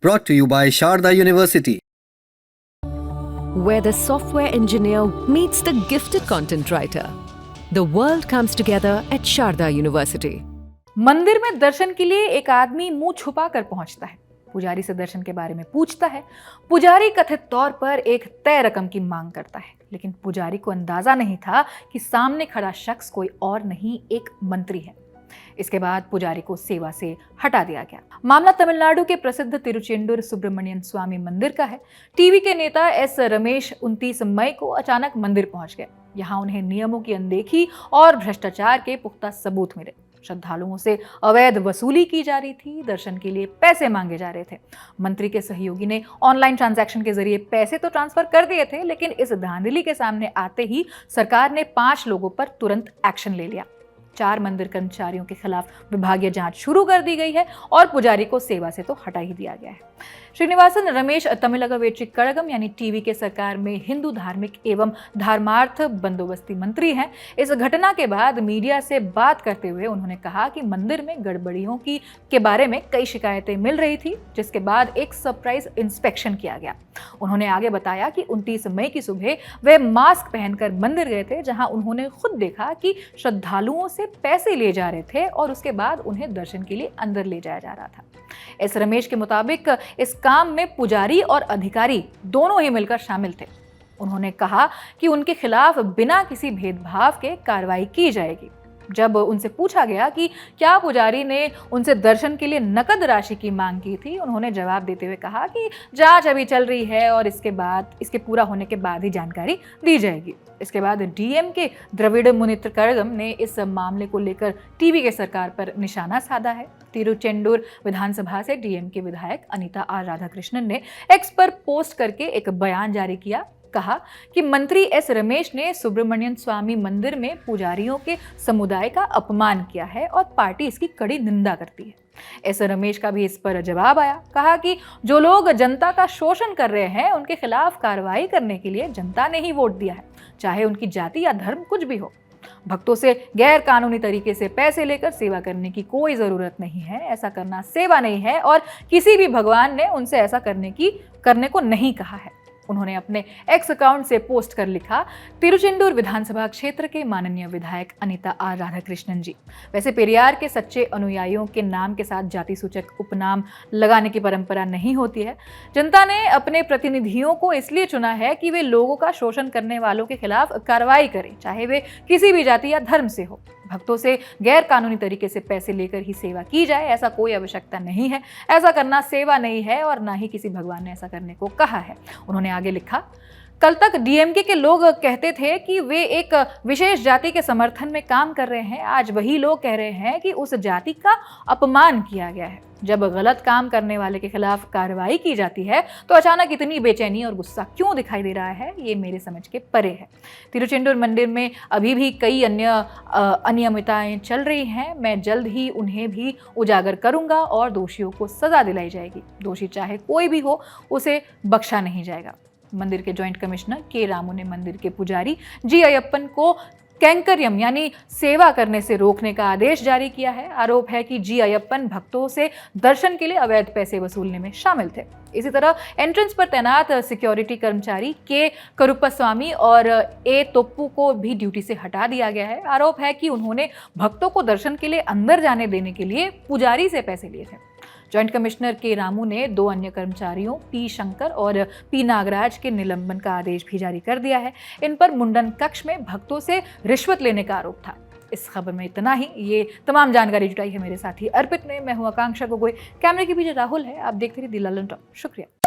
Brought to you by Sharda University. Where the software engineer meets the gifted content writer. The world comes together at Sharda University. मंदिर में दर्शन के लिए एक आदमी मुंह छुपा कर पहुंचता है। पुजारी से दर्शन के बारे में पूछता है। पुजारी कथित तौर पर एक तय रकम की मांग करता है, लेकिन पुजारी को अंदाजा नहीं था कि सामने खड़ा शख्स कोई और नहीं, एक मंत्री है। इसके बाद पुजारी को सेवा से हटा दिया गया। मामला तमिलनाडु के प्रसिद्ध तिरुचेंदूर सुब्रमण्यन स्वामी मंदिर का है। टीवी के नेता एस रमेश 29 मई को अचानक मंदिर पहुंच गए। यहां उन्हें नियमों की अनदेखी और भ्रष्टाचार के पुख्ता सबूत मिले। श्रद्धालुओं से अवैध वसूली की जा रही थी, दर्शन के लिए पैसे मांगे जा रहे थे। मंत्री के सहयोगी ने ऑनलाइन ट्रांजैक्शन के जरिए पैसे तो ट्रांसफर कर दिए थे, लेकिन इस धांधली के सामने आते ही सरकार ने 5 लोगों पर तुरंत एक्शन ले लिया। 4 मंदिर कर्मचारियों के खिलाफ विभागीय जांच शुरू कर दी गई है और पुजारी को सेवा से तो हटा ही दिया गया है। श्रीनिवासन रमेश तमिलग वेट्री कड़गम यानी टीवी के सरकार में हिंदू धार्मिक एवं धर्मार्थ बंदोबस्ती मंत्री हैं। इस घटना के बाद मीडिया से बात करते हुए उन्होंने कहा कि मंदिर में गड़बड़ियों के बारे में कई शिकायतें मिल रही थी, जिसके बाद एक सरप्राइज इंस्पेक्शन किया गया। उन्होंने आगे बताया कि 29 मई की सुबह वे मास्क पहनकर मंदिर गए थे, जहां उन्होंने खुद देखा कि श्रद्धालुओं से पैसे लिए जा रहे थे और उसके बाद उन्हें दर्शन के लिए अंदर ले जाया जा रहा था। एस रमेश के मुताबिक इस काम में पुजारी और अधिकारी दोनों ही मिलकर शामिल थे। उन्होंने कहा कि उनके खिलाफ बिना किसी भेदभाव के कार्रवाई की जाएगी। जब उनसे पूछा गया कि क्या पुजारी ने उनसे दर्शन के लिए नकद राशि की मांग की थी, उन्होंने जवाब देते हुए कहा कि जांच अभी चल रही है और इसके पूरा होने के बाद ही जानकारी दी जाएगी। इसके बाद डीएम के द्रविड़ मुनित्र कड़गम ने इस मामले को लेकर टीवी के सरकार पर निशाना साधा है। तिरुचेंदूर विधानसभा से डीएम के विधायक अनीता आर राधाकृष्णन ने एक्स पर पोस्ट करके एक बयान जारी किया। कहा कि मंत्री एस रमेश ने सुब्रमण्यन स्वामी मंदिर में पुजारियों के समुदाय का अपमान किया है और पार्टी इसकी कड़ी निंदा करती है। एस रमेश का भी इस पर जवाब आया। कहा कि जो लोग जनता का शोषण कर रहे हैं, उनके खिलाफ कार्रवाई करने के लिए जनता ने ही वोट दिया है, चाहे उनकी जाति या धर्म कुछ भी हो। भक्तों से गैर कानूनी तरीके से पैसे लेकर सेवा करने की कोई जरूरत नहीं है। ऐसा करना सेवा नहीं है और किसी भी भगवान ने उनसे ऐसा करने को नहीं कहा है। उन्होंने अपने एक्स अकाउंट से पोस्ट कर लिखा, तिरुचेंदूर विधानसभा क्षेत्र के माननीय विधायक अनीता आर राधाकृष्णन जी, वैसे पेरियार के सच्चे अनुयायियों के नाम के साथ जाति सूचक उपनाम लगाने की परंपरा नहीं होती है। जनता ने अपने प्रतिनिधियों को इसलिए चुना है कि वे लोगों का शोषण करने वालों के खिलाफ कार्रवाई करें, चाहे वे किसी भी जाति या धर्म से हो। भक्तों से गैर कानूनी तरीके से पैसे लेकर ही सेवा की जाए, ऐसा कोई आवश्यकता नहीं है। ऐसा करना सेवा नहीं है और ना ही किसी भगवान ने ऐसा करने को कहा है। उन्होंने आगे लिखा, कल तक डीएमके के लोग कहते थे कि वे एक विशेष जाति के समर्थन में काम कर रहे हैं। आज वही लोग कह रहे हैं कि उस जाति का अपमान किया गया है। जब गलत काम करने वाले के खिलाफ कार्रवाई की जाती है तो अचानक इतनी बेचैनी और गुस्सा क्यों दिखाई दे रहा है, ये मेरे समझ के परे है। तिरुचेंदूर मंदिर में अभी भी कई अन्य अनियमितताएं चल रही हैं। मैं जल्द ही उन्हें भी उजागर करूंगा और दोषियों को सजा दिलाई जाएगी। दोषी चाहे कोई भी हो, उसे बख्शा नहीं जाएगा। मंदिर के जॉइंट कमिश्नर के रामू ने मंदिर के पुजारी जी अयप्पन को कैंकर्यम यानी सेवा करने से रोकने का आदेश जारी किया है। आरोप है कि जी अयप्पन भक्तों से दर्शन के लिए अवैध पैसे वसूलने में शामिल थे। इसी तरह एंट्रेंस पर तैनात सिक्योरिटी कर्मचारी के करुप्पास्वामी और ए तोप्पू को भी ड्यूटी से हटा दिया गया है। आरोप है कि उन्होंने भक्तों को दर्शन के लिए अंदर जाने देने के लिए पुजारी से पैसे लिए थे। जॉइंट कमिश्नर के रामू ने 2 अन्य कर्मचारियों पी शंकर और पी नागराज के निलंबन का आदेश भी जारी कर दिया है। इन पर मुंडन कक्ष में भक्तों से रिश्वत लेने का आरोप था। इस खबर में इतना ही। ये तमाम जानकारी जुटाई है मेरे साथी अर्पित ने। मैं हूं आकांक्षा गोगोई। कैमरे के पीछे राहुल है। आप देखते रहिए दी ललन टॉक। शुक्रिया।